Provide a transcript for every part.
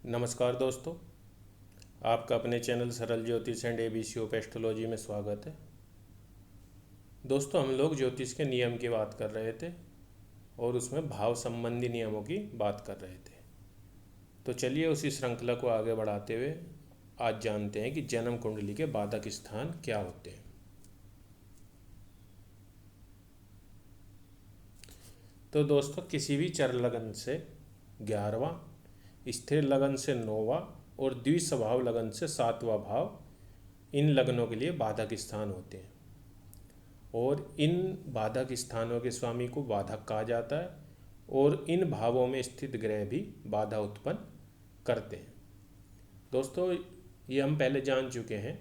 नमस्कार दोस्तों, आपका अपने चैनल सरल ज्योतिष एंड एबीसी ऑफ एस्ट्रोलॉजी में स्वागत है। दोस्तों, हम लोग ज्योतिष के नियम की बात कर रहे थे और उसमें भाव संबंधी नियमों की बात कर रहे थे। तो चलिए उसी श्रृंखला को आगे बढ़ाते हुए आज जानते हैं कि जन्म कुंडली के बाधक स्थान क्या होते हैं। तो दोस्तों, किसी भी चर लगन से 11वां, स्थिर लगन से 9वां और द्विस्वभाव लगन से 7वां भाव, इन लग्नों के लिए बाधक स्थान होते हैं और इन बाधक स्थानों के स्वामी को बाधक कहा जाता है और इन भावों में स्थित ग्रह भी बाधा उत्पन्न करते हैं। दोस्तों, ये हम पहले जान चुके हैं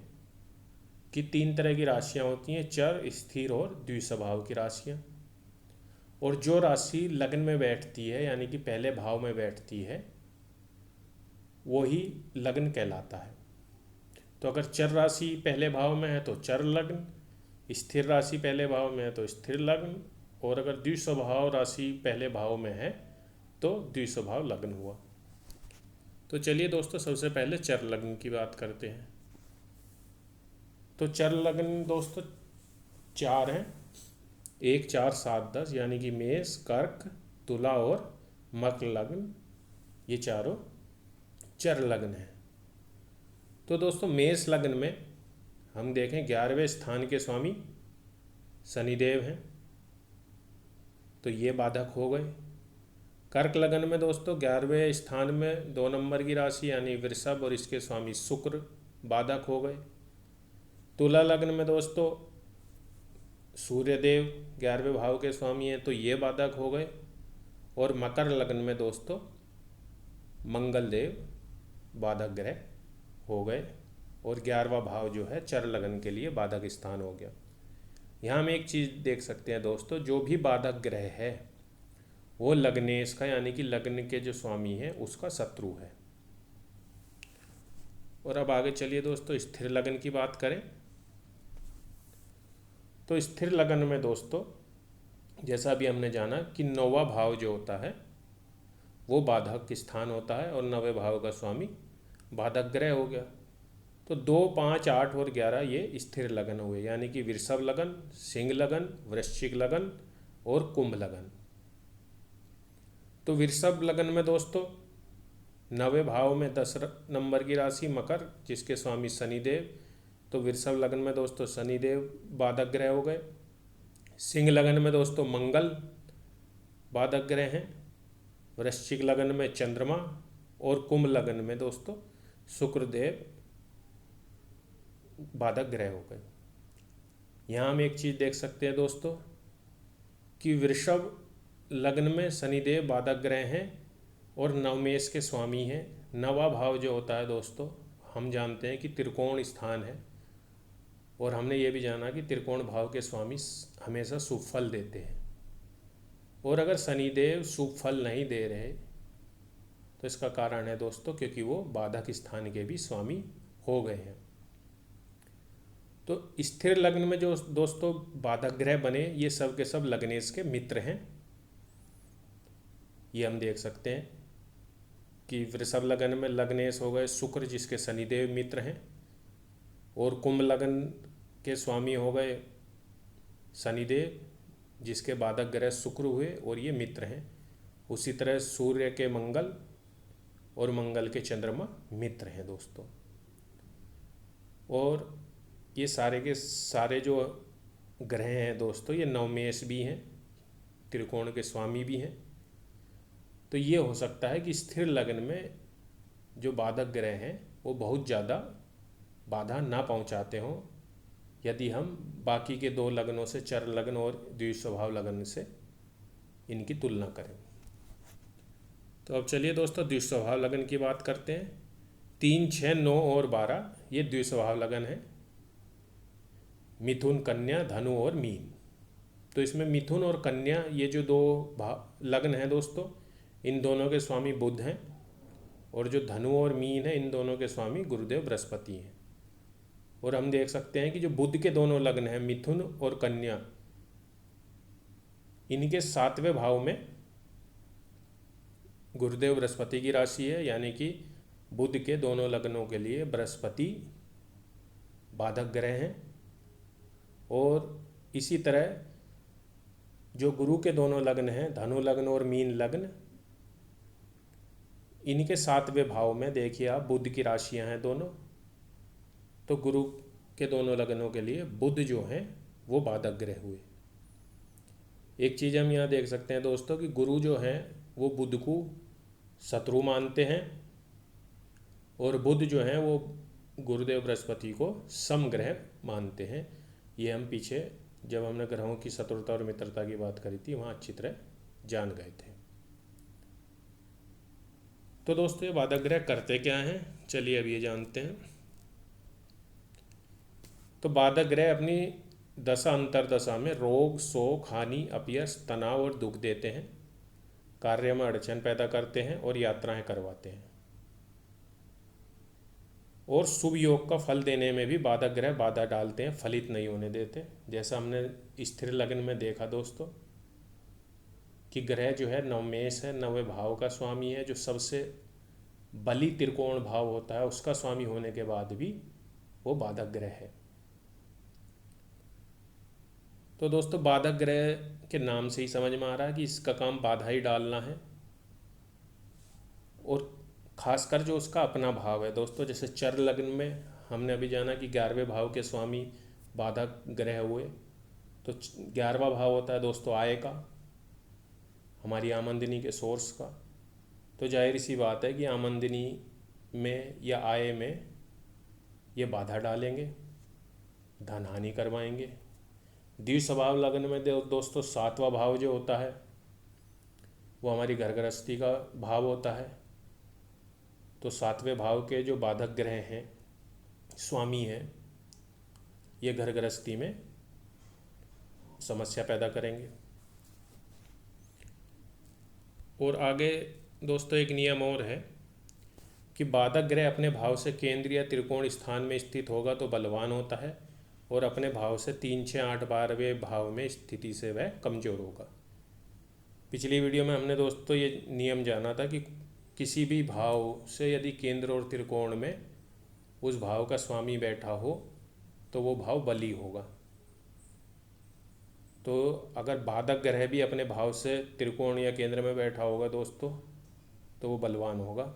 कि 3 तरह की राशियां होती हैं: चर, स्थिर और द्विस्वभाव की राशियां। और जो राशि लग्न में बैठती है यानी कि पहले भाव में बैठती है वो ही लग्न कहलाता है। तो अगर चर राशि पहले भाव में है तो चर लग्न, स्थिर राशि पहले भाव में है तो स्थिर लग्न, और अगर द्विस्वभाव राशि पहले भाव में है तो द्विस्वभाव लग्न हुआ। तो चलिए दोस्तों, सबसे पहले चर लग्न की बात करते हैं। तो चर लग्न दोस्तों 4 हैं: 1, 4, 7, 10, यानी कि मेष, कर्क, तुला और मकर लग्न, ये चारों चर लग्न है। तो दोस्तों, मेष लग्न में हम देखें 11वें स्थान के स्वामी शनिदेव हैं, तो ये बाधक हो गए। कर्क लग्न में दोस्तों 11वें स्थान में 2 नंबर की राशि यानी वृषभ और इसके स्वामी शुक्र बाधक हो गए। तुला लग्न में दोस्तों सूर्यदेव 11वें भाव के स्वामी हैं, तो ये बाधक हो गए। और मकर लग्न में दोस्तों मंगल देव बाधक ग्रह हो गए और 11वां भाव जो है चर लगन के लिए बाधक स्थान हो गया। यहाँ हम एक चीज़ देख सकते हैं दोस्तों, जो भी बाधक ग्रह है वो लग्नेश का यानी कि लग्न के जो स्वामी है उसका शत्रु है। और अब आगे चलिए दोस्तों स्थिर लगन की बात करें। तो स्थिर लगन में दोस्तों जैसा भी हमने जाना कि 9वां भाव जो होता है वो बाधक स्थान होता है और 9वें भाव का स्वामी बाधक ग्रह हो गया। तो 2, 5, 8 और 11 ये स्थिर लगन हुए, यानी कि वृषभ लगन, सिंह लगन, वृश्चिक लगन और कुंभ लगन। तो वृषभ लगन में दोस्तों 9वें भाव में 10 नंबर की राशि मकर जिसके स्वामी शनिदेव, तो वृषभ लगन में दोस्तों शनिदेव बाधक ग्रह हो गए। सिंह लगन में दोस्तों मंगल बाधक ग्रह हैं, वृश्चिक लगन में चंद्रमा और कुंभ लगन में दोस्तों शुक्रदेव बाधक ग्रह हो गए। यहाँ हम एक चीज़ देख सकते हैं दोस्तों कि वृषभ लग्न में शनिदेव बाधक ग्रह हैं और नवमेश के स्वामी हैं। 9वां भाव जो होता है दोस्तों हम जानते हैं कि त्रिकोण स्थान है और हमने ये भी जाना कि त्रिकोण भाव के स्वामी हमेशा शुभ फल देते हैं। और अगर शनिदेव शुभ फल नहीं दे रहे तो इसका कारण है दोस्तों क्योंकि वो बाधक स्थान के भी स्वामी हो गए हैं। तो स्थिर लग्न में जो दोस्तों बाधक ग्रह बने ये सब के सब लग्नेश के मित्र हैं। ये हम देख सकते हैं कि वृषभ लगन में लग्नेश हो गए शुक्र जिसके शनिदेव मित्र हैं, और कुंभ लगन के स्वामी हो गए शनिदेव जिसके बाधक ग्रह शुक्र हुए और ये मित्र हैं। उसी तरह सूर्य के मंगल और मंगल के चंद्रमा मित्र हैं दोस्तों। और ये सारे के सारे जो ग्रह हैं दोस्तों ये नवमेश भी हैं, त्रिकोण के स्वामी भी हैं। तो ये हो सकता है कि स्थिर लगन में जो बाधक ग्रह हैं वो बहुत ज़्यादा बाधा ना पहुंचाते हों यदि हम बाकी के 2 लग्नों से चर लग्न और द्विस्वभाव लग्न से इनकी तुलना करें। तो अब चलिए दोस्तों द्विस्वभाव लगन की बात करते हैं। 3, 6, 9 और 12 ये द्विस्वभाव लगन है: मिथुन, कन्या, धनु और मीन। तो इसमें मिथुन और कन्या ये जो 2 लग्न हैं दोस्तों इन दोनों के स्वामी बुध हैं, और जो धनु और मीन है इन दोनों के स्वामी गुरुदेव बृहस्पति हैं। और हम देख सकते हैं कि जो बुध के दोनों लग्न हैं मिथुन और कन्या, इनके 7वें भाव में गुरुदेव बृहस्पति की राशि है यानी कि बुध के दोनों लग्नों के लिए बृहस्पति बाधक ग्रह हैं, और इसी तरह जो गुरु के दोनों लग्न हैं, धनु लग्न और मीन लग्न, इनके 7वें भाव में देखिए आप बुध की राशियां हैं दोनों, तो गुरु के दोनों लग्नों के लिए बुध जो हैं वो बाधक ग्रह हुए। एक चीज़ हम यहाँ देख सकते हैं दोस्तों कि गुरु जो हैं वो बुध को शत्रु मानते हैं, और बुध जो हैं वो गुरुदेव बृहस्पति को समग्रह मानते हैं। ये हम पीछे जब हमने ग्रहों की शत्रुता और मित्रता की बात करी थी वहाँ अच्छी तरह जान गए थे। तो दोस्तों ये बाधक ग्रह करते क्या हैं, चलिए अब ये जानते हैं। तो बाधक ग्रह अपनी दशा अंतरदशा में रोग, शोक, हानि, अपयश, तनाव और दुख देते हैं, कार्य में अड़चन पैदा करते हैं और यात्राएं करवाते हैं। और शुभ योग का फल देने में भी बाधक ग्रह बाधा डालते हैं, फलित नहीं होने देते। जैसा हमने स्थिर लग्न में देखा दोस्तों कि ग्रह जो है नवमेष है, 9वें भाव का स्वामी है, जो सबसे बली त्रिकोण भाव होता है उसका स्वामी होने के बाद भी वो बाधक ग्रह है। तो दोस्तों बाधक ग्रह के नाम से ही समझ में आ रहा है कि इसका काम बाधा ही डालना है, और खासकर जो उसका अपना भाव है दोस्तों, जैसे चर लग्न में हमने अभी जाना कि 11वें भाव के स्वामी बाधक ग्रह हुए। तो 11वां भाव होता है दोस्तों आय का, हमारी आमदनी के सोर्स का। तो जाहिर सी बात है कि आमदनी में या आय में ये बाधा डालेंगे, धन हानि करवाएंगे। द्विस्वभाव लग्न में दोस्तों 7वां भाव जो होता है वो हमारी घर गृहस्थी का भाव होता है। तो 7वें भाव के जो बाधक ग्रह हैं, स्वामी हैं, ये घर गृहस्थी में समस्या पैदा करेंगे। और आगे दोस्तों एक नियम और है कि बाधक ग्रह अपने भाव से केंद्र या त्रिकोण स्थान में स्थित होगा तो बलवान होता है, और अपने भाव से 3, 6, 8, 12वें भाव में स्थिति से वह कमज़ोर होगा। पिछली वीडियो में हमने दोस्तों ये नियम जाना था कि किसी भी भाव से यदि केंद्र और त्रिकोण में उस भाव का स्वामी बैठा हो तो वो भाव बली होगा। तो अगर बाधक ग्रह भी अपने भाव से त्रिकोण या केंद्र में बैठा होगा दोस्तों तो वो बलवान होगा।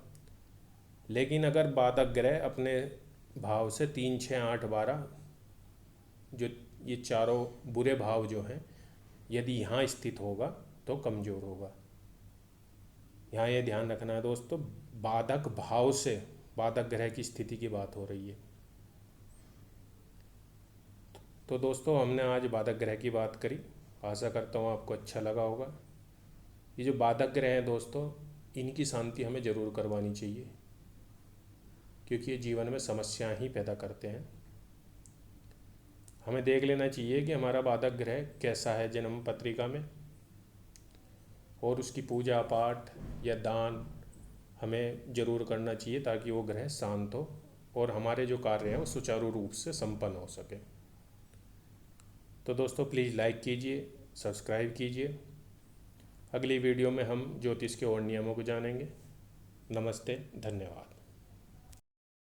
लेकिन अगर बाधक ग्रह अपने भाव से 3, 6, 8, 12 जो ये चारों बुरे भाव जो हैं यदि यहाँ स्थित होगा तो कमज़ोर होगा। यहाँ ये ध्यान रखना है दोस्तों, बाधक भाव से बाधक ग्रह की स्थिति की बात हो रही है। तो दोस्तों हमने आज बाधक ग्रह की बात करी, आशा करता हूँ आपको अच्छा लगा होगा। ये जो बाधक ग्रह हैं दोस्तों, इनकी शांति हमें ज़रूर करवानी चाहिए, क्योंकि ये जीवन में समस्याएं ही पैदा करते हैं। हमें देख लेना चाहिए कि हमारा बाधक ग्रह कैसा है जन्म पत्रिका में, और उसकी पूजा पाठ या दान हमें ज़रूर करना चाहिए ताकि वो ग्रह शांत हो और हमारे जो कार्य हैं वो सुचारू रूप से संपन्न हो सके। तो दोस्तों प्लीज़ लाइक कीजिए, सब्सक्राइब कीजिए। अगली वीडियो में हम ज्योतिष के और नियमों को जानेंगे। नमस्ते, धन्यवाद।